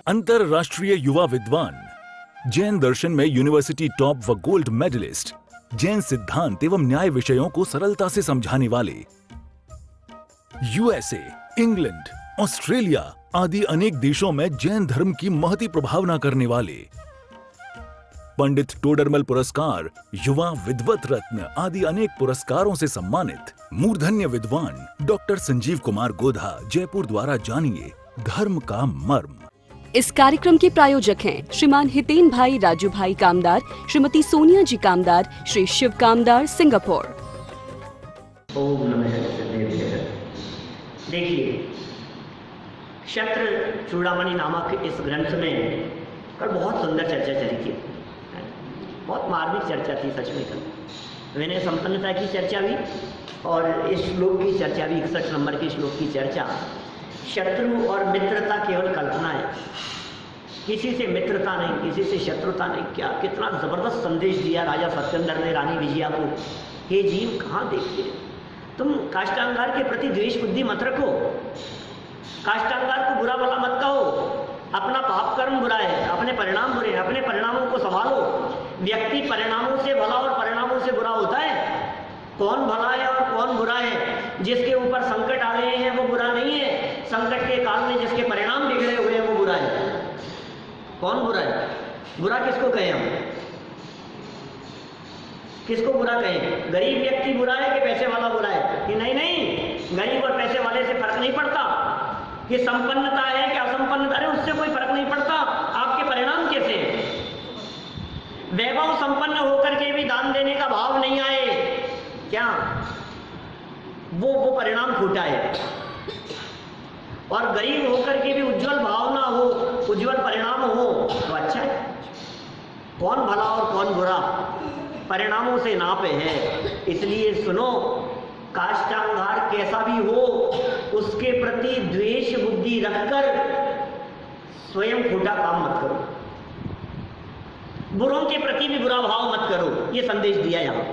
अंतरराष्ट्रीय युवा विद्वान, जैन दर्शन में यूनिवर्सिटी टॉप व गोल्ड मेडलिस्ट, जैन सिद्धांत एवं न्याय विषयों को सरलता से समझाने वाले, यूएसए, इंग्लैंड, ऑस्ट्रेलिया आदि अनेक देशों में जैन धर्म की महती प्रभावना करने वाले, पंडित टोडरमल पुरस्कार, युवा विद्वत रत्न आदि अनेक पुरस्कारों से सम्मानित मूर्धन्य विद्वान डॉक्टर संजीव कुमार गोधा जयपुर द्वारा जानिए धर्म का मर्म। इस कार्यक्रम के प्रायोजक हैं श्रीमान हितेन भाई राजू भाई कामदार, श्रीमती सोनिया जी कामदार, श्री शिव कामदार, सिंगापुर। ओम नमः शिवाय। देखिए, क्षत्र चूड़ामणि नामक इस ग्रंथ में कल बहुत सुंदर चर्चा चली थी, बहुत मार्मिक चर्चा थी सच में। कल मैंने संपन्नता की चर्चा भी और इस श्लोक की चर्चा भी, 61 नंबर के श्लोक की चर्चा। शत्रु और मित्रता केवल कल्पना है, किसी से मित्रता नहीं, किसी से शत्रुता नहीं। क्या कितना जबरदस्त संदेश दिया राजा सत्येंद्र ने रानी विजया को। हे जीव, कहाँ देखते हैं तुम, काष्टांगार के प्रति द्वेष बुद्धि मत रखो, काष्टांगार को बुरा भला मत कहो। अपना पाप कर्म बुरा है, अपने परिणाम बुरे हैं, अपने परिणामों को संभालो। व्यक्ति परिणामों से भला और परिणामों से बुरा होता है। कौन भला है और कौन बुरा है? जिसके ऊपर संकट आ गए हैं वो बुरा नहीं है, संकट के काल में जिसके परिणाम बिगड़े हुए हैं वो बुरा है। कौन बुरा है? बुरा किसको कहें हम? किसको बुरा कहें? गरीब व्यक्ति बुरा है कि पैसे वाला बुरा है? कि नहीं नहीं, गरीब और पैसे वाले से फर्क नहीं पड़ता। कि संपन्नता है कि असंपन्नता है, उससे कोई फर्क नहीं पड़ता। आपके परिणाम कैसे हैं? वैभव संपन्न होकर के भी दान देने का भाव नहीं आए, क्या वो परिणाम खोटा है? और गरीब होकर के भी उज्जवल भावना हो, उज्जवल परिणाम हो तो अच्छा है। कौन भला और कौन बुरा परिणामों से नाप है। इसलिए सुनो, काष्टांगार कैसा भी हो, उसके प्रति द्वेष बुद्धि रखकर स्वयं खोटा काम मत करो, बुरों के प्रति भी बुरा भाव मत करो। ये संदेश दिया यहाँ।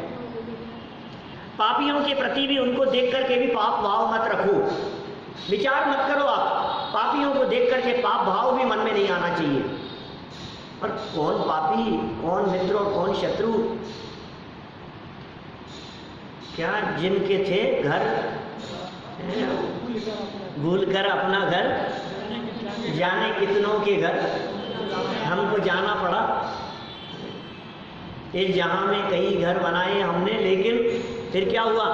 पापियों के प्रति भी उनको देख करके भी पाप भाव मत रखो, विचार मत करो। आप पापियों को देख करके पाप भाव भी मन में नहीं आना चाहिए। और कौन पापी, कौन मित्र और कौन शत्रु? क्या जिनके थे घर भूलकर अपना घर जाने कितनों के घर, हमको जाना पड़ा। इस जहां में कई घर बनाए हमने, लेकिन फिर क्या हुआ?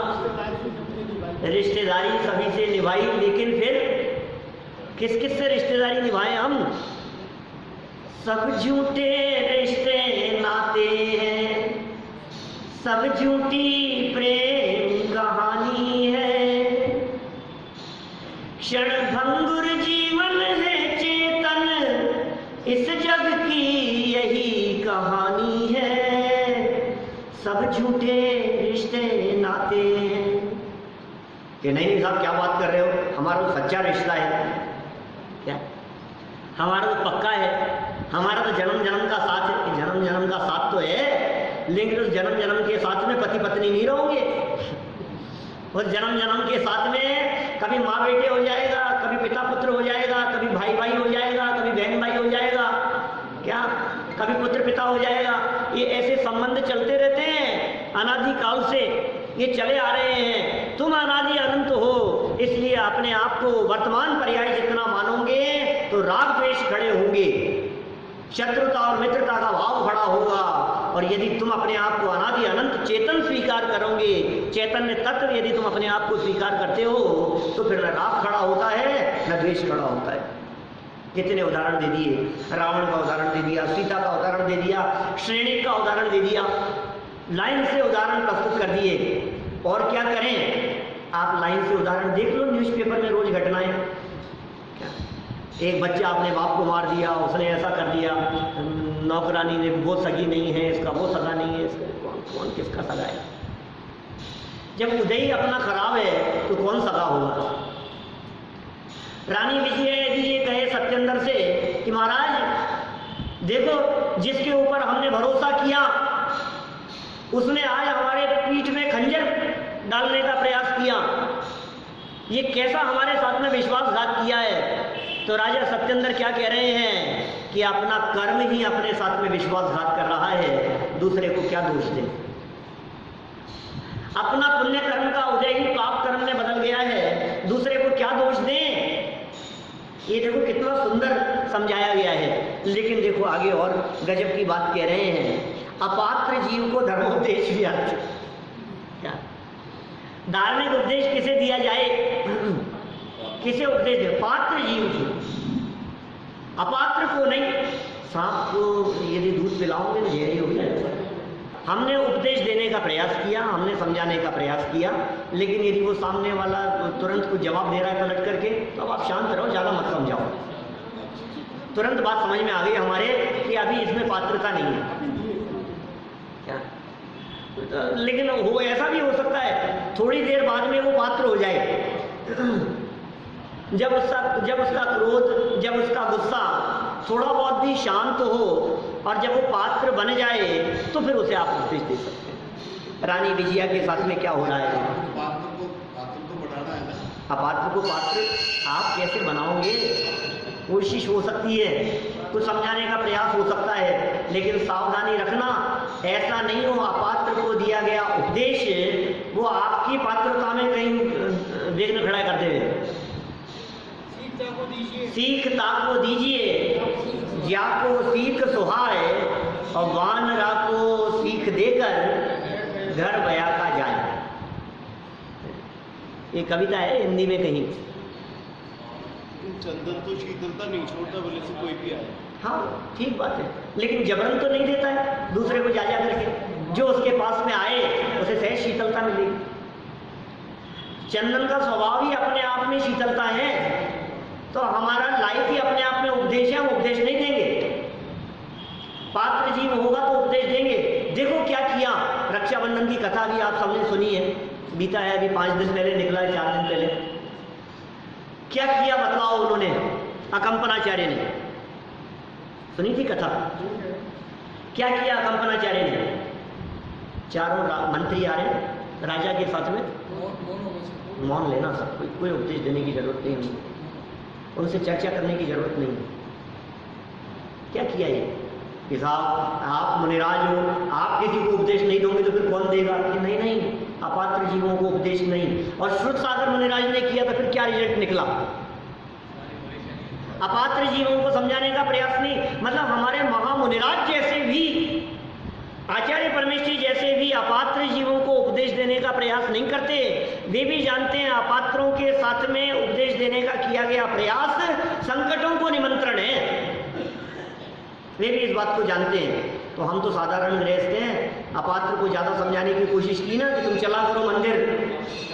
रिश्तेदारी सभी से निभाई, लेकिन फिर किस किस से रिश्तेदारी निभाए हम? सब झूठे रिश्ते नाते हैं, सब झूठी प्रेम कहानी है। क्षण भंगुर जीवन है चेतन, इस जग की यही कहानी है। सब झूठे रिश्ते नाते हैं। कि नहीं साहब, क्या बात कर रहे हो? हमारा तो सच्चा रिश्ता है। क्या? हमारा तो पक्का है, हमारा तो जन्म जन्म का साथ है। जन्म जन्म का साथ तो है, लेकिन उस जन्म जन्म के साथ में पति पत्नी नहीं रहोगे। उस जन्म जन्म के साथ में कभी माँ बेटे हो जाएगा, कभी पिता पुत्र हो जाएगा, कभी भाई भाई हो जाएगा, कभी बहन भाई हो जाएगा, क्या कभी पुत्र पिता हो जाएगा। ये ऐसे संबंध चलते रहते हैं अनादि काल से, ये चले आ रहे हैं। तुम अनादि अनंत हो, इसलिए अपने आप को वर्तमान पर्याय जितना मानोगे तो राग द्वेष खड़े होंगे, शत्रुता और मित्रता का भाव खड़ा होगा। और यदि तुम अपने आप को अनादि अनंत चेतन स्वीकार करोगे, चैतन्य तत्व यदि तुम अपने आप को स्वीकार करते हो, तो फिर न राग खड़ा होता है न द्वेष खड़ा होता है। कितने उदाहरण दे दिए, रावण का उदाहरण दे दिया, सीता का उदाहरण दे दिया, श्रेणी का उदाहरण दे दिया, लाइन से उदाहरण प्रस्तुत कर दिए। और क्या करें? आप लाइन से उदाहरण देख लो, न्यूज़पेपर में रोज घटनाएं। एक बच्चा अपने बाप को मार दिया, उसने ऐसा कर दिया, नौकरानी ने वो सगी नहीं है, इसका वो सगा नहीं है, इसका कौन किसका सगा है? जब उदय ही अपना खराब है तो कौन सगा होगा? रानी विजया जी ये कहे सत्येंद्र से कि महाराज देखो, जिसके ऊपर हमने भरोसा किया उसने आज हमारे पीठ में खंजर डालने का प्रयास किया। ये कैसा हमारे साथ में विश्वासघात किया है? तो राजा सत्येंद्र क्या कह रहे हैं कि अपना कर्म ही अपने साथ में विश्वासघात कर रहा है, दूसरे को क्या दोष दें। अपना पुण्य कर्म का उदय ही पाप कर्म में बदल गया है, दूसरे को क्या दोष दें। ये देखो कितना सुंदर समझाया गया है। लेकिन देखो आगे और गजब की बात कह रहे हैं, अपात्र जीव को धर्मोपदेश भी आते। क्या धार्मिक उपदेश किसे दिया जाए, किसे उपदेश दे? पात्र जीव को, अपात्र को नहीं। सांप को यदि दूध पिलाओगे ना जहरी हो जाएगा। हमने उपदेश देने का प्रयास किया, हमने समझाने का प्रयास किया, लेकिन यदि वो सामने वाला तुरंत कुछ जवाब दे रहा है पलट करके, तो अब आप शांत रहो, ज़्यादा मत समझाओ। तुरंत बात समझ में आ गई हमारे कि अभी इसमें पात्रता नहीं है। क्या लेकिन वो ऐसा भी हो सकता है थोड़ी देर बाद में वो पात्र हो जाए। जब उसका क्रोध, जब उसका गुस्सा थोड़ा बहुत भी शांत हो और जब वो पात्र बन जाए तो फिर उसे आप उपदेश दे सकते हैं। रानी विजया के साथ में क्या हो रहा है? पात्र को बढ़ाना है ना। अपात्र को पात्र आप कैसे बनाओगे? कोशिश हो सकती है, कुछ समझाने का प्रयास हो सकता है, लेकिन सावधानी रखना ऐसा नहीं हो अपात्र को दिया गया उपदेश वो आपकी पात्रता में कहीं विघ्न खड़ा कर दे। सीख ताको दीजिए, जाको सीख सुहाए, और वानरा को सीख देकर घर बया का जाए। ये कविता है हिंदी में कहीं। चंदन तो शीतलता नहीं छोड़ता बोले से कोई भी आए। हाँ ठीक बात है, लेकिन जबरन तो नहीं देता है दूसरे को जा करके। जो उसके पास में आए उसे सहज शीतलता मिलेगी। चंदन का स्वभाव ही अपने आप में शीतलता है, तो हमारा लाइफ ही अपने आप में उपदेश है, हम उपदेश नहीं देंगे। पात्र जीव होगा तो उपदेश देंगे। देखो क्या किया, रक्षाबंधन की कथा भी आप सबने सुनी है, बीता है अभी 5 दिन पहले, निकला है 4 दिन पहले। क्या किया बताओ उन्होंने, अकंपनाचार्य ने? सुनी थी कथा? क्या किया अकंपनाचार्य ने? चारों मंत्री आ रहे राजा के साथ में, मौन लेना सब, कोई उपदेश देने की जरूरत नहीं है, उनसे चर्चा करने की जरूरत नहीं है। क्या किया ये कि साहब आप मुनिराज हो, आप किसी को उपदेश नहीं दोगे तो फिर कौन देगा? कि नहीं नहीं, अपात्र जीवों को उपदेश नहीं। और श्रुत सागर मुनिराज ने किया तो फिर क्या रिजल्ट निकला? अपात्र जीवों को समझाने का प्रयास नहीं। मतलब हमारे महामुनिराज जैसे भी, आचार्य परमेश्वरी जैसे भी अपात्र जीवों को उपदेश देने का प्रयास नहीं करते। वे भी जानते हैं अपात्रों के साथ में उपदेश देने का किया गया प्रयास संकटों को निमंत्रण है, वे भी इस बात को जानते हैं। तो हम तो साधारण गृहस्थ हैं, अपात्र को ज़्यादा समझाने की कोशिश की ना कि तुम चला करो मंदिर,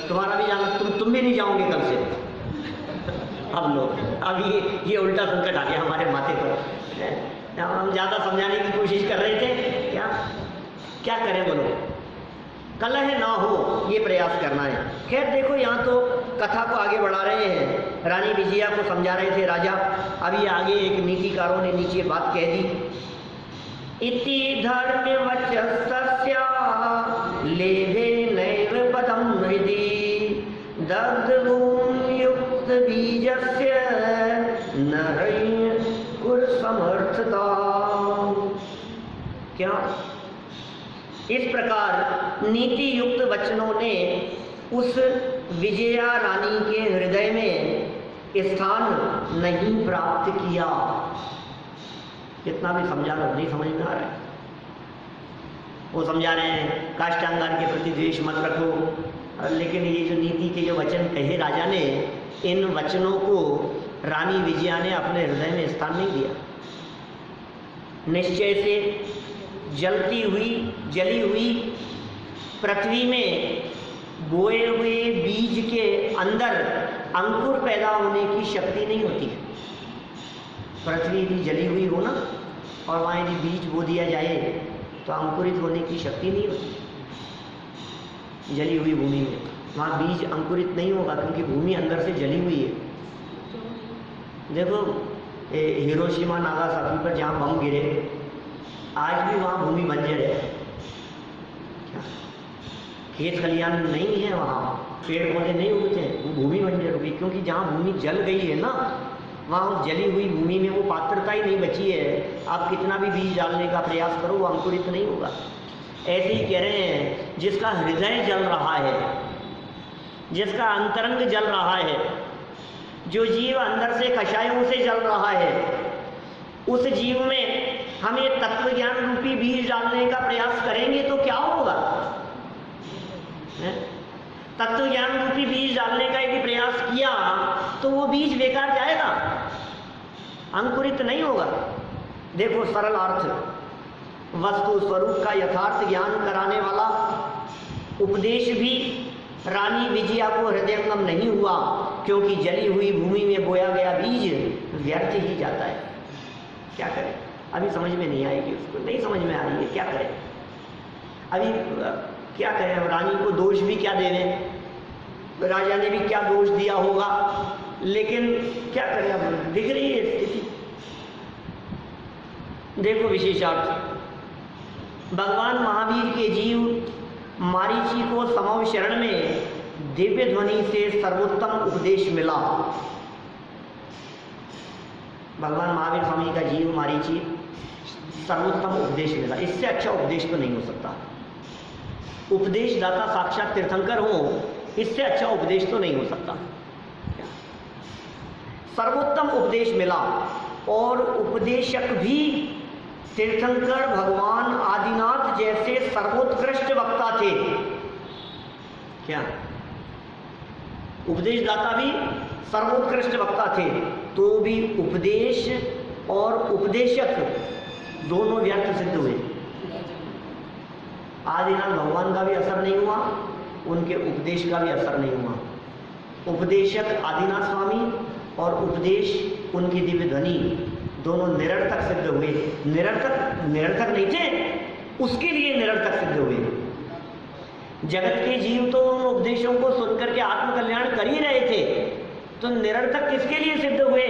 तुम्हारा भी जाना, तुम भी नहीं जाओगे कल से। अब लोग अब ये उल्टा संकट आ गया हमारे माथे पर। हम ज़्यादा समझाने की कोशिश कर रहे थे, क्या करें बोलो? कलह ना हो ये प्रयास करना है। खैर देखो यहाँ तो कथा को आगे बढ़ा रहे हैं, रानी विजया को समझा रहे थे राजा। अभी आगे एक नीतिकारों ने नीचे बात कह दी, इति धर्म वचस्या लेभे नैव पदम हृदि दग्धभूम युक्त बीजस्य नरय कुर समर्थता। क्या इस प्रकार नीति युक्त वचनों ने उस विजया रानी के हृदय में स्थान नहीं प्राप्त किया। कितना भी समझा लो नहीं समझ में आ रहा है। वो समझा रहे हैं काष्टांगार के प्रति द्वेष मत रखो, लेकिन ये जो नीति के जो वचन कहे राजा ने, इन वचनों को रानी विजया ने अपने हृदय में स्थान नहीं दिया। निश्चय से जली हुई पृथ्वी में बोए हुए बीज के अंदर अंकुर पैदा होने की शक्ति नहीं होती है। पृथ्वी भी जली हुई हो ना, और वहाँ यदि बीज बो दिया जाए तो अंकुरित होने की शक्ति नहीं होती। जली हुई भूमि में वहाँ बीज अंकुरित नहीं होगा, क्योंकि भूमि अंदर से जली हुई है। देखो हिरोशिमा नागासाकी पर जहाँ बम गिरे, आज भी वहाँ भूमि बंजर है। खेत खलियान नहीं है, वहाँ पेड़ पौधे नहीं उगते हैं, वो भूमि बंजर होगी, क्योंकि जहाँ भूमि जल गई है ना, वहाँ उस जली हुई भूमि में वो पात्रता ही नहीं बची है। आप कितना भी बीज डालने का प्रयास करो वो अंकुरित नहीं होगा। ऐसे ही कह रहे हैं जिसका हृदय जल रहा है, जिसका अंतरंग जल रहा है, जो जीव अंदर से कषायों से जल रहा है, उस जीव में हम ये तत्व ज्ञान रूपी बीज डालने का प्रयास करेंगे तो क्या होगा? तत्व ज्ञान रूपी बीज डालने का यदि प्रयास किया तो वो बीज बेकार जाएगा, अंकुरित नहीं होगा। देखो सरल अर्थ, वस्तु स्वरूप का यथार्थ ज्ञान कराने वाला उपदेश भी रानी विजया को हृदयंगम नहीं हुआ, क्योंकि जली हुई भूमि में बोया गया बीज व्यर्थ ही जाता है। क्या करें? अभी समझ में नहीं आएगी, उसको नहीं समझ में आ रही है, क्या करें? अभी क्या करें? रानी को दोष भी क्या दे दें, राजा ने भी क्या दोष दिया होगा, लेकिन क्या करें? अब दिख रही है स्थिति। देखो विशेषार्थ, भगवान महावीर के जीव मारीची को समव शरण में दिव्य ध्वनि से सर्वोत्तम उपदेश मिला। भगवान महावीर स्वामी का जीव मारीची सर्वोत्तम उपदेश मिला, इससे अच्छा उपदेश तो नहीं हो सकता। उपदेश दाता साक्षात तीर्थंकर हो, इससे अच्छा उपदेश तो नहीं हो सकता। सर्वोत्तम उपदेश मिला और उपदेशक भी तीर्थंकर भगवान आदिनाथ जैसे सर्वोत्कृष्ट वक्ता थे। क्या? उपदेशदाता भी सर्वोत्कृष्ट वक्ता थे, तो भी उपदेश और उपदेशक दोनों व्यर्थ सिद्ध हुए। आदिनाथ भगवान का भी असर नहीं हुआ, उनके उपदेश का भी असर नहीं हुआ। उपदेशक आदिनाथ स्वामी और उपदेश उनकी दिव्य ध्वनि दोनों निरर्थक सिद्ध हुए। निरर्थक नहीं थे, उसके लिए निरर्थक सिद्ध हुए। जगत के जीव तो उन उपदेशों को सुनकर के आत्मकल्याण कर ही रहे थे, तो निरर्थक किसके लिए सिद्ध हुए?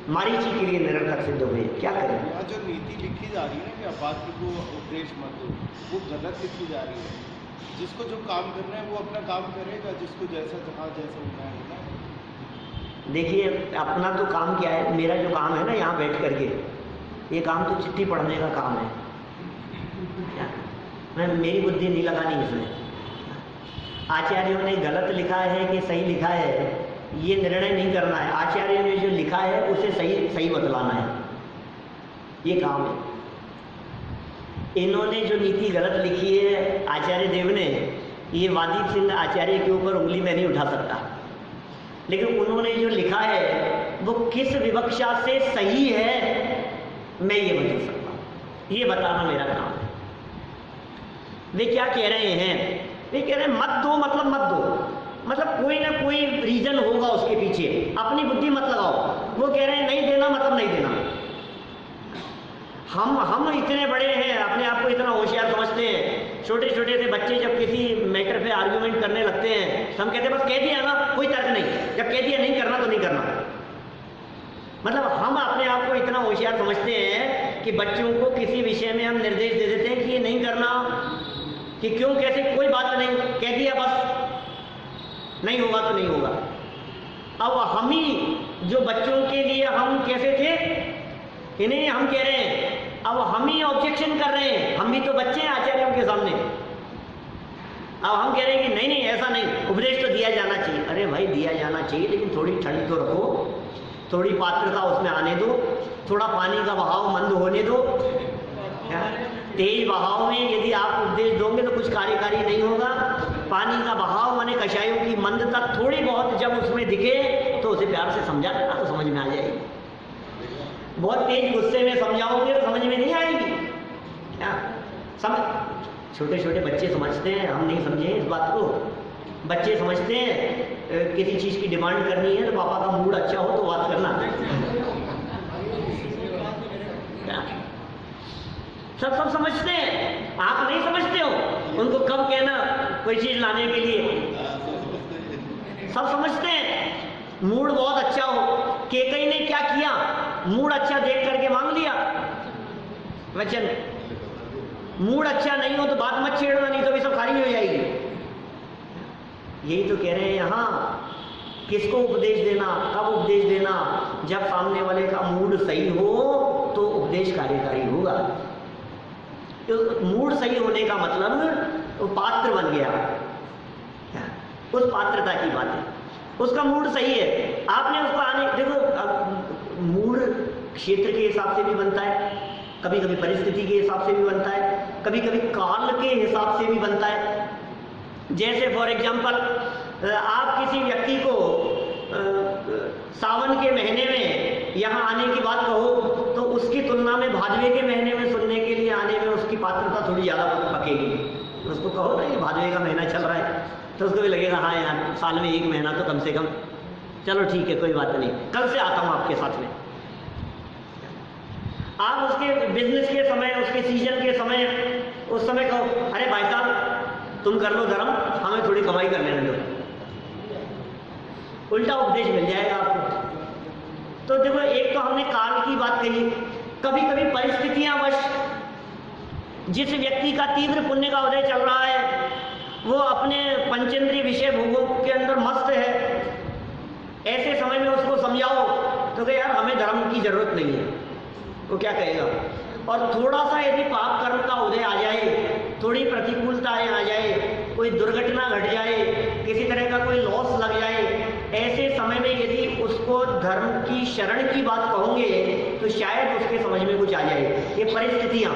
मारीची के लिए निरर्थक सिद्ध हुए। क्या करें? जो नीति लिखी जा रही है ना कि अपात्र को उपदेश मत दो, वो गलत लिखी जा रही है। जिसको जो काम करना है वो अपना काम करेगा, जिसको जैसा जहाँ जैसा होना है। देखिए अपना तो काम क्या है, मेरा जो काम है ना यहाँ बैठ करके, ये काम तो चिट्ठी पढ़ने का काम है। क्या? मैं मेरी बुद्धि नहीं लगानी इसमें। आचार्यों ने गलत लिखा है कि सही लिखा है, ये निर्णय नहीं करना है। आचार्य ने जो लिखा है उसे सही बतलाना है, ये काम है। इन्होंने जो नीति गलत लिखी है आचार्य देव ने, ये वादी सिंह आचार्य के ऊपर उंगली में नहीं उठा सकता, लेकिन उन्होंने जो लिखा है वो किस विवक्षा से सही है मैं ये बता सकता, ये बताना मेरा काम है। वे क्या कह रहे हैं? वे कह रहे हैं मत दो मतलब मत दो, मतलब कोई ना कोई रीजन होगा उसके पीछे, अपनी बुद्धि मत लगाओ। वो कह रहे हैं नहीं देना मतलब नहीं देना। हम इतने बड़े हैं, अपने आप को इतना होशियार समझते हैं। छोटे छोटे से बच्चे जब किसी मैटर पे आर्ग्यूमेंट करने लगते हैं, हम कहते हैं बस कह दिया ना, कोई तर्क नहीं, जब कह दिया नहीं करना तो नहीं करना। मतलब हम अपने आप को इतना होशियार समझते हैं कि बच्चों को किसी विषय में हम निर्देश दे देते हैं कि ये नहीं करना, कि क्यों कैसे, कोई बात नहीं, कह दिया बस, नहीं होगा तो नहीं होगा। अब हम ही जो बच्चों के लिए हम कैसे थे, इन्हें हम कह रहे हैं, अब हम ही ऑब्जेक्शन कर रहे हैं। हम भी तो बच्चे हैं आचार्यों के सामने। अब हम कह रहे हैं कि नहीं नहीं ऐसा नहीं, उपदेश तो दिया जाना चाहिए। अरे भाई दिया जाना चाहिए, लेकिन थोड़ी ठंड तो रखो, थोड़ी पात्रता उसमें आने दो, थोड़ा पानी का बहाव मंद होने दो। तेज बहाव में यदि आप उपदेश दोगे तो कुछ कार्यकारी नहीं होगा। पानी का बहाव माने कषायों की मंदता थोड़ी बहुत जब उसमें दिखे तो उसे प्यार से समझा देना तो समझ में आ जाएगी। बहुत तेज गुस्से में समझाओगे तो समझ में नहीं आएगी। क्या समझ? छोटे छोटे बच्चे समझते हैं, हम नहीं समझे इस बात को। बच्चे समझते हैं किसी चीज़ की डिमांड करनी है तो पापा का मूड अच्छा हो तो बात करना। सब समझते हैं, आप नहीं समझते हो। उनको कब कहना कोई चीज़ लाने के लिए, सब समझते हैं। मूड बहुत अच्छा हो, केकई ने क्या किया, मूड अच्छा देख करके मांग लिया वचन। मूड अच्छा नहीं हो तो बात मत छेड़ना, नहीं तो भी सब खाली हो जाएगी। यही तो कह रहे हैं यहाँ किसको उपदेश देना, कब उपदेश देना, जब सामने वाले का मूड सही हो तो उपदेश कार्यकारी होगा। तो मूड सही होने का मतलब वो पात्र बन गया, उस पात्रता की बात है, उसका मूड सही है, आपने उसको आने, देखो अब मूड क्षेत्र के हिसाब से भी बनता है, कभी कभी परिस्थिति के हिसाब से भी बनता है, कभी कभी काल के हिसाब से भी बनता है। जैसे फॉर एग्जाम्पल आप किसी व्यक्ति को सावन के महीने में यहाँ आने की बात कहो तो उसकी तुलना में भादवे के महीने में सुनने के लिए आने में उसकी पात्रता थोड़ी ज़्यादा पकेगी। उसको कहो ना ये भादवे का महीना चल रहा है तो उसको भी लगेगा हाँ यार साल में एक महीना तो कम से कम, चलो ठीक है कोई बात नहीं, कल से आता हूँ आपके साथ में। आप उसके बिजनेस के समय, उसके सीजन के समय, उस समय कहो अरे भाई साहब तुम कर लो धर्म, हमें थोड़ी कमाई कर लेने दो, उल्टा उपदेश मिल जाएगा आपको। तो देखो एक तो हमने काल की बात कही, कभी कभी परिस्थितियां वश जिस व्यक्ति का तीव्र पुण्य का उदय चल रहा है वो अपने पंचेंद्रिय विषय भोगों के अंदर मस्त है, ऐसे समय में उसको समझाओ तो कि यार हमें धर्म की जरूरत नहीं है, वो क्या कहेगा। और थोड़ा सा यदि पाप कर्म का उदय आ जाए, थोड़ी प्रतिकूलताएं आ जाए, कोई दुर्घटना घट जाए, किसी तरह का कोई लॉस लग जाए, ऐसे समय में यदि उसको धर्म की शरण की बात कहोगे तो शायद उसके समझ में कुछ आ जाए। ये परिस्थितियां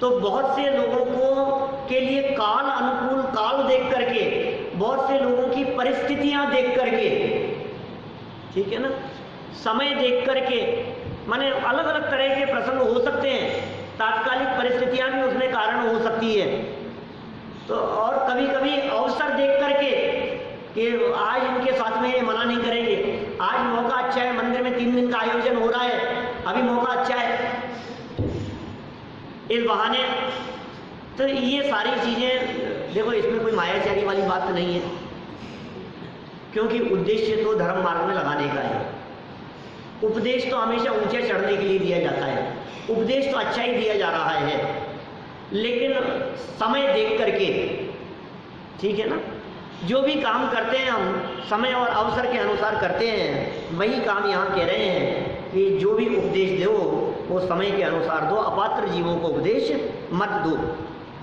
तो बहुत से लोगों को के लिए काल अनुकूल काल देख करके, बहुत से लोगों की परिस्थितियां देख करके, ठीक है ना, समय देख करके, माने अलग अलग तरह के प्रसंग हो सकते हैं, तात्कालिक परिस्थितियां भी उसमें कारण हो सकती है। तो और कभी कभी अवसर देख करके कि आज इनके साथ में ये मना नहीं करेंगे, आज मौका अच्छा है, मंदिर में 3 दिन का आयोजन हो रहा है, अभी मौका अच्छा है, इस बहाने। तो ये सारी चीजें देखो, इसमें कोई मायाचारी वाली बात नहीं है, क्योंकि उद्देश्य तो धर्म मार्ग में लगाने का है। उपदेश तो हमेशा ऊंचे चढ़ने के लिए दिया जाता है, उपदेश तो अच्छा ही दिया जा रहा है, लेकिन समय देख करके, ठीक है ना, जो भी काम करते हैं हम समय और अवसर के अनुसार करते हैं, वही काम यहाँ कह रहे हैं कि जो भी उपदेश दो वो समय के अनुसार दो, अपात्र जीवों को उपदेश मत दो।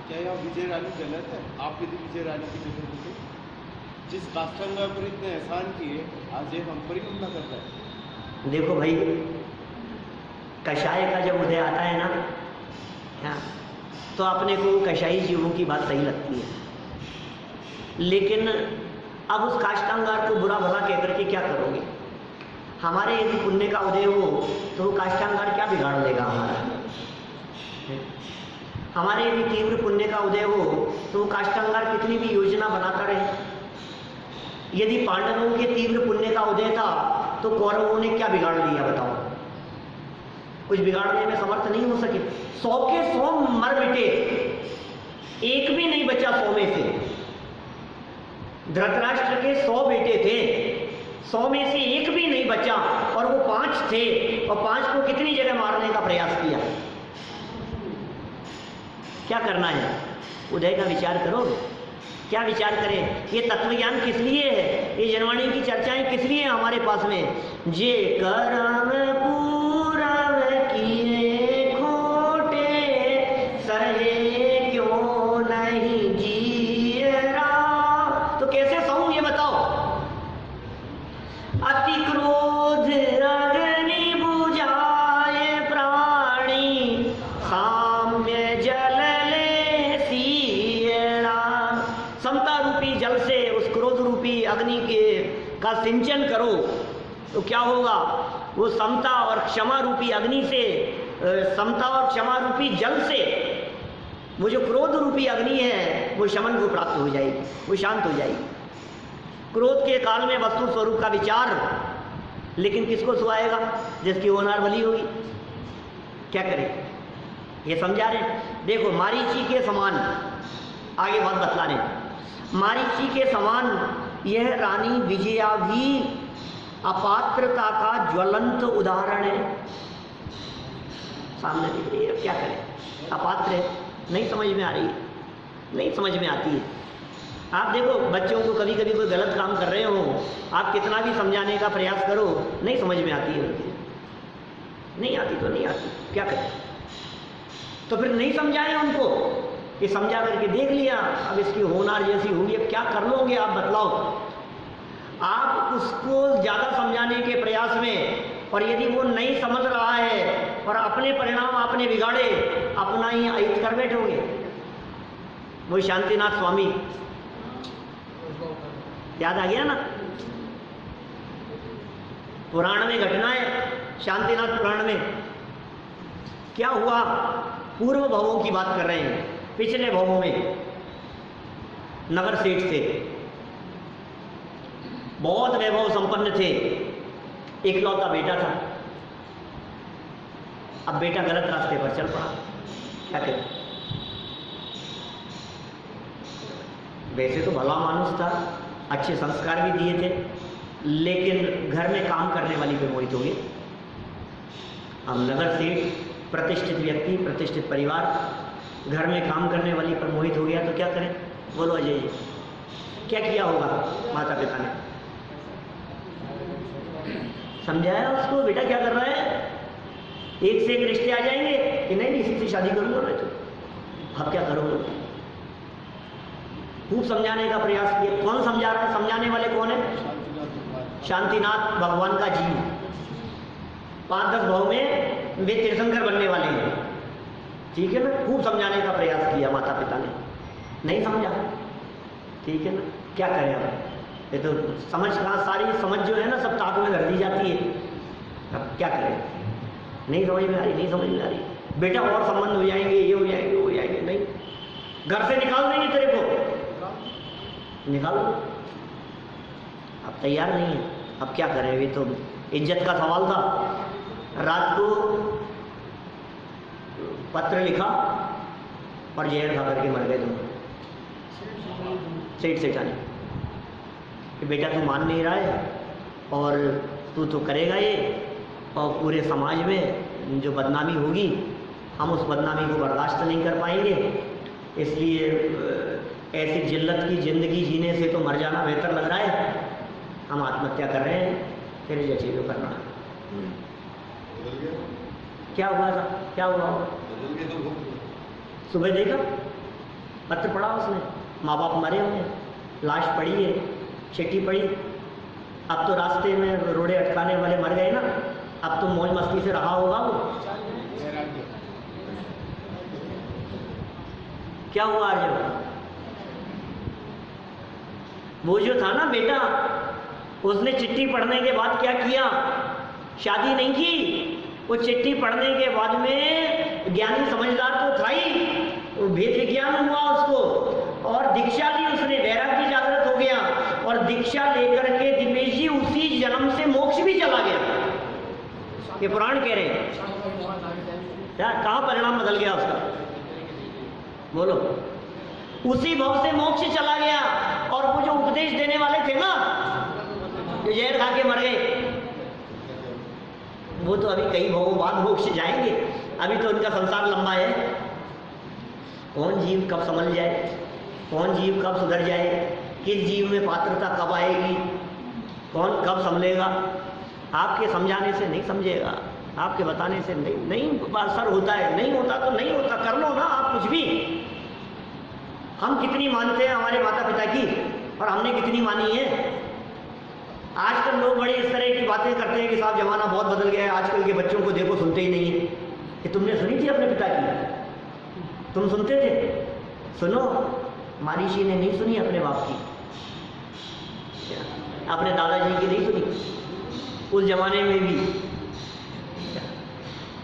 क्या यहाँ विजय रानी गलत है? आप यदि विजय रानी की जगह होते, जिस काष्ठांगा पर इतने एहसान किए, आज ये हम पर ही हमला करता है। देखो भाई, कषाय का जब उदय आता है ना, हाँ, तो अपने को कषाई जीवों की बात सही लगती है, लेकिन अब उस काष्ठांगार को बुरा भला कह करके क्या करोगे। हमारे यदि पुण्य का उदय हो तो वो काष्ठांगार क्या बिगाड़ लेगा हमारा। हमारे यदि तीव्र पुण्य का उदय हो तो वो काष्ठांगार कितनी भी योजना बनाता रहे। यदि पांडवों के तीव्र पुण्य का उदय था तो कौरवों ने क्या बिगाड़ दिया बताओ, कुछ बिगाड़ने में समर्थ नहीं हो सके। 100 के 100 मर मिटे, एक भी नहीं बचा 100 में से। धृतराष्ट्र के 100 बेटे थे, 100 में से एक भी नहीं बचा, और वो 5 थे, और 5 को कितनी जगह मारने का प्रयास किया। क्या करना है, उदय का विचार करो, क्या विचार करें। ये तत्वज्ञान किस लिए है, ये जनवाणी की चर्चाएं किस लिए है हमारे पास में। जे करम पूरब किए खोटे, सहे क्यों नहीं जीरा। तो कैसे सहूं ये बताओ। अति क्रोध अग्नि बुझाए प्राणी, साम्य जल ले सीरा। समता रूपी जल से उस क्रोध रूपी अग्नि के का सिंचन करो तो क्या होगा, वो समता और क्षमा रूपी अग्नि से, समता और क्षमा रूपी जल से वो जो क्रोध रूपी अग्नि है वो शमन को प्राप्त हो जाएगी, वो शांत हो जाएगी। क्रोध के काल में वस्तु स्वरूप का विचार, लेकिन किसको सुहाएगा, जिसकी होनार बली होगी। क्या करें, ये समझा रहे। देखो मारीची के समान, आगे बात बतला रहे, मारीची के समान यह रानी विजया भी अपात्रता का ज्वलंत उदाहरण है। सामने दिख रही है, क्या करें, अपात्र है, नहीं समझ में आ रही है, नहीं समझ में आती है। आप देखो बच्चों को कभी कभी कोई गलत काम कर रहे हो, आप कितना भी समझाने का प्रयास करो, नहीं समझ में आती है उनकी, नहीं आती तो नहीं आती, क्या करें। तो फिर नहीं समझाएं उनको कि समझा करके देख लिया, अब इसकी होनार जैसी होगी, अब क्या कर लोगे आप बताओ। आप उसको ज़्यादा समझाने के प्रयास में, और यदि वो नहीं समझ रहा है और अपने परिणाम आपने बिगाड़े, अपना ही अहित कर बैठोगे। वो शांतिनाथ स्वामी याद आ गया ना, पुराण में घटना है, शांतिनाथ पुराण में क्या हुआ। पूर्व भवों की बात कर रहे हैं, पिछले भवों में नगर सेठ थे, बहुत वैभव संपन्न थे, इकलौता बेटा था। अब बेटा गलत रास्ते पर चल पड़ा, क्या करें। वैसे तो भला मानुस था, अच्छे संस्कार भी दिए थे, लेकिन घर में काम करने वाली पे मोहित हो गए। अब नगर सेठ, प्रतिष्ठित व्यक्ति, प्रतिष्ठित परिवार, घर में काम करने वाली पर मोहित हो गया, तो क्या करें। बोलो अजय जी, क्या किया होगा माता पिता ने? समझाया उसको, बेटा क्या कर रहा है, एक से एक रिश्ते आ जाएंगे कि नहीं इसी से शादी करूंगा मैं, तो अब क्या करोगे। खूब समझाने का प्रयास किया। कौन समझा रहा है, समझाने वाले कौन है? शांतिनाथ भगवान का जीव। 5-10 भाव में वे तीर्थंकर बनने वाले हैं, ठीक है ना। खूब समझाने का प्रयास किया माता पिता ने, नहीं समझा, ठीक है ना। क्या करें अब, ये तो समझ कहाँ, सारी समझ जो है ना सब ताक में धर दी जाती है। अब क्या करें, नहीं समझ में आ रही, नहीं समझ में आ रही। बेटा और संबंध हो जाएंगे, ये हो जाएंगे, वो हो जाएंगे, नहीं, घर से निकाल देंगे तेरे को, निकाल दो। अब तैयार नहीं है, अब क्या करें, ये तो इज्जत का सवाल था। रात को पत्र लिखा और जहर खा करके मर गए दोनों, सेठ सेठानी, कि बेटा तू मान नहीं रहा है और तू तो करेगा ये, और पूरे समाज में जो बदनामी होगी, हम उस बदनामी को बर्दाश्त नहीं कर पाएंगे, इसलिए ऐसी जिल्लत की ज़िंदगी जीने से तो मर जाना बेहतर लग रहा है, हम आत्महत्या कर रहे हैं, फिर ये चीज़ करना है। क्या हुआ था, क्या हुआ? सुबह देखा पत्र पढ़ा उसने, माँ बाप मरे हुए, लाश पड़ी है, चिट्ठी पड़ी। अब तो रास्ते में रोड़े अटकाने वाले मर गए ना, अब तो मौज मस्ती से रहा होगा वो। क्या हुआ आज? वो जो था ना बेटा, उसने चिट्ठी पढ़ने के बाद क्या किया, शादी नहीं की। वो चिट्ठी पढ़ने के बाद में ज्ञानी समझदार तो था ही, वो भेद विज्ञान हुआ उसको, और दीक्षा ली उसने, वैराग्य जागृत हो गया, और दीक्षा लेकर के दिपेश जी उसी जन्म से मोक्ष भी चला गया। ये पुराण कह रहे हैं। क्या, कहाँ परिणाम बदल गया उसका, बोलो। उसी भाव से मोक्ष चला गया, और वो जो उपदेश देने वाले थे ना, जो जहर खा के मर गए, वो तो अभी कई भावों बाद मोक्ष जाएंगे, अभी तो उनका संसार लंबा है। कौन जीव कब संभल जाए, कौन जीव कब सुधर जाए, किस जीव में पात्रता कब आएगी, कौन कब संभलेगा। आपके समझाने से नहीं समझेगा, आपके बताने से नहीं असर होता है, नहीं होता तो नहीं होता, कर लो ना आप कुछ भी। हम कितनी मानते हैं हमारे माता पिता की, और हमने कितनी मानी है। आजकल लोग बड़े इस तरह की बातें करते हैं कि साहब जमाना बहुत बदल गया है, आजकल के बच्चों को देखो सुनते ही नहीं है। कि तुमने सुनी थी अपने पिता की, तुम सुनते थे, सुनो। महर्षि ने नहीं सुनी अपने बाप की, अपने दादाजी की नहीं सुनी उस जमाने में भी।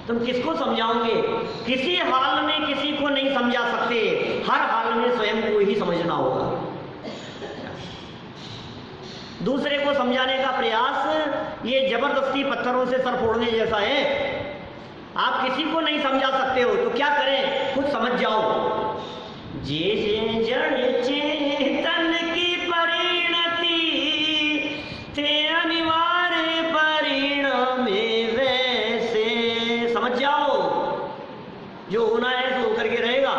तुम किसको समझाओगे, किसी हाल में किसी को नहीं समझा सकते, हर हाल में स्वयं को ही समझना होगा। दूसरे को समझाने का प्रयास ये जबरदस्ती पत्थरों से सर फोड़ने जैसा है। आप किसी को नहीं समझा सकते हो तो क्या करें, खुद समझ जाओ। जैसे जड़ चेतन की परिणति थे अनिवार्य परिणाम, वैसे समझ जाओ जो होना है सो होकर के रहेगा।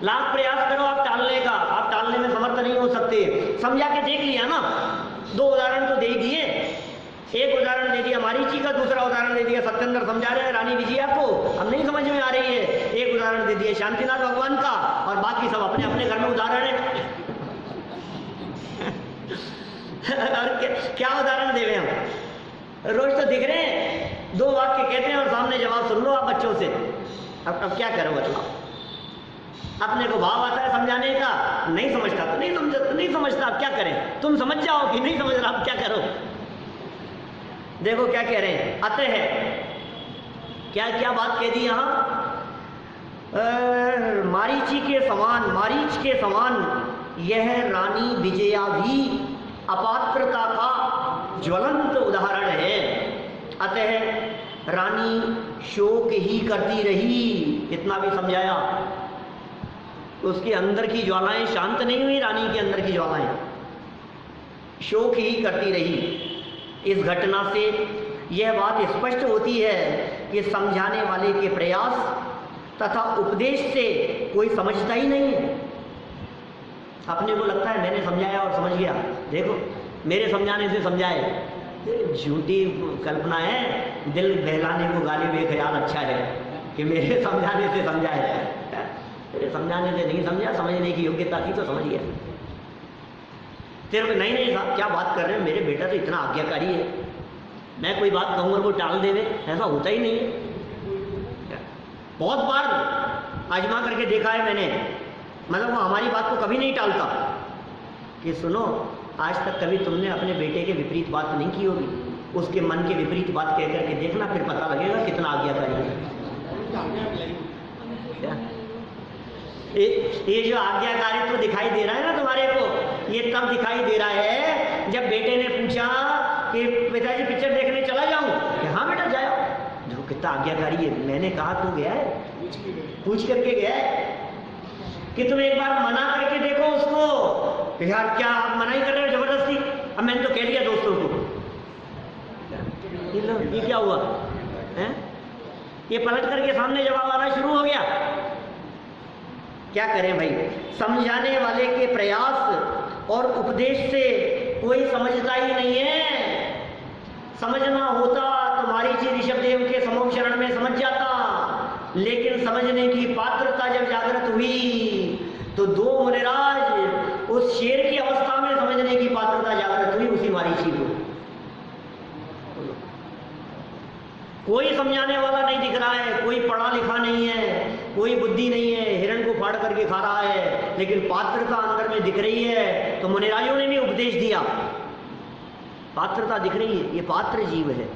लाख प्रयास करो आप टालने का, आप टालने में समर्थ नहीं नहीं हो सकते। समझा के देख लिया ना, 2 उदाहरण तो दे ही दिए। एक उदाहरण दे दिया मारीची का, दूसरा उदाहरण दे दिया सत्येंद्र समझा रहे हैं रानी विजया को, अब नहीं समझ में आ रही है। एक उदाहरण दे दिया शांतिनाथ भगवान का, और बाकी सब अपने अपने घर में उदाहरण है। और क्या उदाहरण देवे हम, रोज तो दिख रहे हैं, 2 वाक्य कहते हैं और सामने जवाब सुन लो आप बच्चों से। अब क्या करो बताओ, अपने को भाव आता है समझाने का, नहीं समझता तो नहीं समझता, अब क्या करें, तुम समझ जाओ कि नहीं समझ रहा, अब क्या करो। देखो क्या कह रहे हैं, अतः क्या क्या बात कह दी यहां, मारीच के समान यह रानी विजया भी अपात्रता का ज्वलंत उदाहरण है। अतः रानी शोक ही करती रही, इतना भी समझाया। उसके अंदर की ज्वालाएं शांत नहीं हुई, रानी के अंदर की ज्वालाएं शोक ही करती रही। इस घटना से यह बात स्पष्ट होती है कि समझाने वाले के प्रयास तथा उपदेश से कोई समझता ही नहीं है। अपने को लगता है मैंने समझाया और समझ गया, देखो मेरे समझाने से समझाए, झूठी कल्पना है। दिल बहलाने को गाली बेख्याल अच्छा है कि मेरे समझाने से समझाए, तेरे समझाने से नहीं समझा, समझने की योग्यता थी तो समझ गया। तेरे को नहीं साहब क्या बात कर रहे हैं, मेरे बेटा तो इतना आज्ञाकारी है, मैं कोई बात कहूँगा वो टाल देवे, ऐसा होता ही नहीं है। बहुत बार आजमा करके देखा है मैंने, मतलब वो हमारी बात को कभी नहीं टालता कि सुनो आज तक कभी तुमने अपने बेटे के विपरीत बात नहीं की होगी, उसके मन के विपरीत बात कह करके देखना, फिर पता लगेगा कितना आज्ञाकारी है। ये जो आज्ञाकारित्व तो दिखाई दे रहा है ना तुम्हारे को, ये तब दिखाई दे रहा है जब बेटे ने पूछा कि पिताजी पिक्चर देखने चला जाऊं, कि हाँ बेटा जाओ। जो कितना आज्ञाकारी है, मैंने कहा तू गया है, पूछ करके गया है कि तुम एक बार मना करके देखो उसको, यार क्या आप मना ही कर रहे हो जबरदस्ती। अब मैंने तो कह दिया दोस्तों को, ये क्या हुआ है, ये पलट करके सामने जवाब आना शुरू हो गया। क्या करें भाई, समझाने वाले के प्रयास और उपदेश से कोई समझता ही नहीं है। समझना होता तो मारीची ऋषभदेव के समोक्ष शरण में समझ जाता, लेकिन समझने की पात्रता जब जागृत हुई तो 2 मुनिराज उस शेर की अवस्था में समझने की पात्रता जागृत हुई उसी मारीची को। कोई समझाने वाला नहीं दिख रहा है, कोई पढ़ा लिखा नहीं है, कोई बुद्धि नहीं है, हिरण को फाड़ करके खा रहा है, लेकिन पात्रता अंदर में दिख रही है। तो मुनिराजों ने भी उपदेश दिया, पात्रता दिख रही है, ये पात्र जीव है,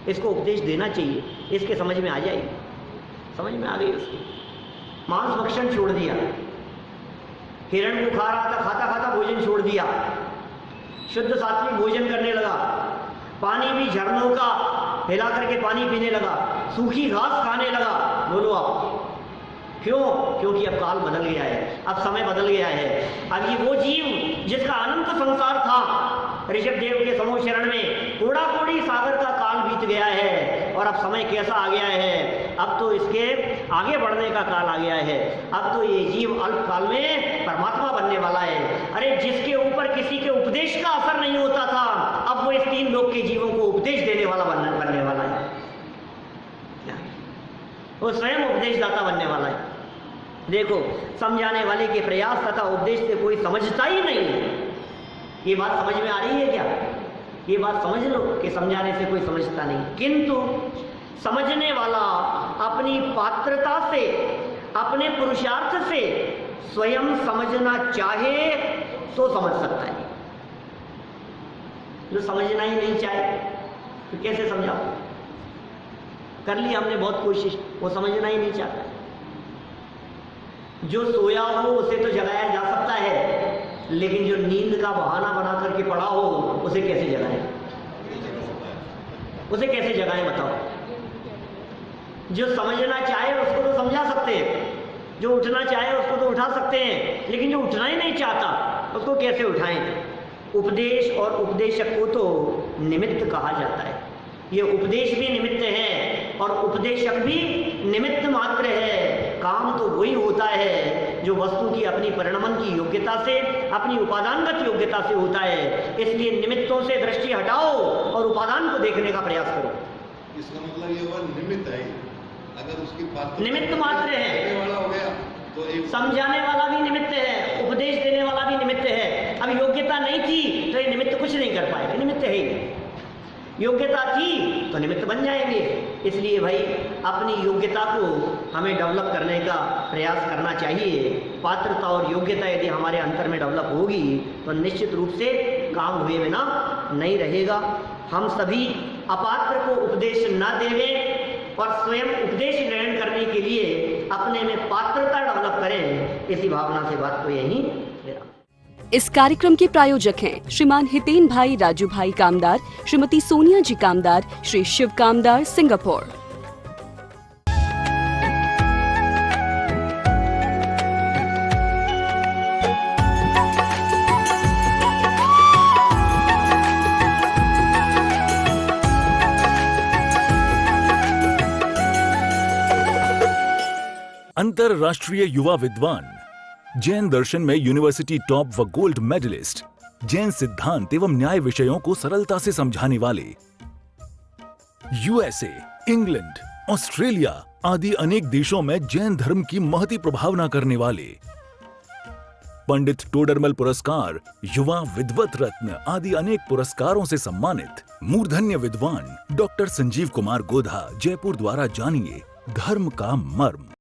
इसको उपदेश देना चाहिए, इसके समझ में आ जाएगी। समझ में आ गई उसकी, मांस भक्षण छोड़ दिया, हिरण को खा रहा था, खाता खाता भोजन छोड़ दिया, शुद्ध सात्विक भोजन करने लगा, पानी भी झरनों का हिला करके पानी पीने लगा, सूखी घास खाने लगा। बोलो आप क्यों? क्योंकि अब काल बदल गया है, अब समय बदल गया है। अब ये वो जीव जिसका अनंत संसार था ऋषभदेव के समोक्ष शरण में, कूड़ा कोड़ी सागर का काल बीत गया है और अब समय कैसा आ गया है, अब तो इसके आगे बढ़ने का काल आ गया है। अब तो ये जीव अल्प काल में परमात्मा बनने वाला है। अरे जिसके ऊपर किसी के उपदेश का असर नहीं होता था, अब वो इस 3 लोक के जीवों को उपदेश देने वाला बनने वाला है, वो स्वयं उपदेशदाता बनने वाला है। देखो, समझाने वाले के प्रयास तथा उपदेश से कोई समझता ही नहीं है। ये बात समझ में आ रही है क्या? ये बात समझ लो कि समझाने से कोई समझता नहीं, किंतु समझने वाला अपनी पात्रता से, अपने पुरुषार्थ से स्वयं समझना चाहे तो समझ सकता है। जो समझना ही नहीं चाहे तो कैसे समझाओ? कर ली हमने बहुत कोशिश, वो समझना ही नहीं चाहता। जो सोया हो उसे तो जगाया जा सकता है, लेकिन जो नींद का बहाना बना करके पड़ा हो उसे कैसे जगाएं? उसे कैसे जगाएं बताओ? जो समझना चाहे उसको तो समझा सकते हैं, जो उठना चाहे उसको तो उठा सकते हैं, लेकिन जो उठना ही नहीं चाहता उसको कैसे उठाएं? उपदेश और उपदेशक को तो निमित्त कहा जाता है। ये उपदेश भी निमित्त है और उपदेशक भी निमित्त मात्र है। काम तो वही होता है जो वस्तु की अपनी परिणमन की योग्यता से, अपनी उपादानगत योग्यता से होता है। इसलिए निमित्तों से दृष्टि हटाओ और उपादान को देखने का प्रयास करो। इसका मतलब ये हुआ निमित्त है, अगर उसकी पात्र निमित्त मात्र है, वाला हो गया तो एक समझाने वाला भी निमित्त है, उपदेश देने वाला भी निमित्त है। अब योग्यता नहीं थी तो ये निमित्त कुछ नहीं कर पाएगा, निमित्त है ही। योग्यता थी तो निमित्त बन जाएंगे। इसलिए भाई अपनी योग्यता को हमें डेवलप करने का प्रयास करना चाहिए। पात्रता और योग्यता यदि हमारे अंतर में डेवलप होगी तो निश्चित रूप से काम हुए बिना नहीं रहेगा। हम सभी अपात्र को उपदेश न देवें और स्वयं उपदेश ग्रहण करने के लिए अपने में पात्रता डेवलप करें, इसी भावना से बात को यहीं मेरा। इस कार्यक्रम के प्रायोजक हैं श्रीमान हितेन भाई राजू भाई कामदार, श्रीमती सोनिया जी कामदार, श्री शिव कामदार, सिंगापुर। अंतरराष्ट्रीय युवा विद्वान, जैन दर्शन में यूनिवर्सिटी टॉप व गोल्ड मेडलिस्ट, जैन सिद्धांत एवं न्याय विषयों को सरलता से समझाने वाले, यूएसए, इंग्लैंड, ऑस्ट्रेलिया आदि अनेक देशों में जैन धर्म की महती प्रभावना करने वाले, पंडित टोडरमल पुरस्कार, युवा विद्वत रत्न आदि अनेक पुरस्कारों से सम्मानित मूर्धन्य विद्वान डॉक्टर संजीव कुमार गोधा, जयपुर द्वारा जानिए धर्म का मर्म।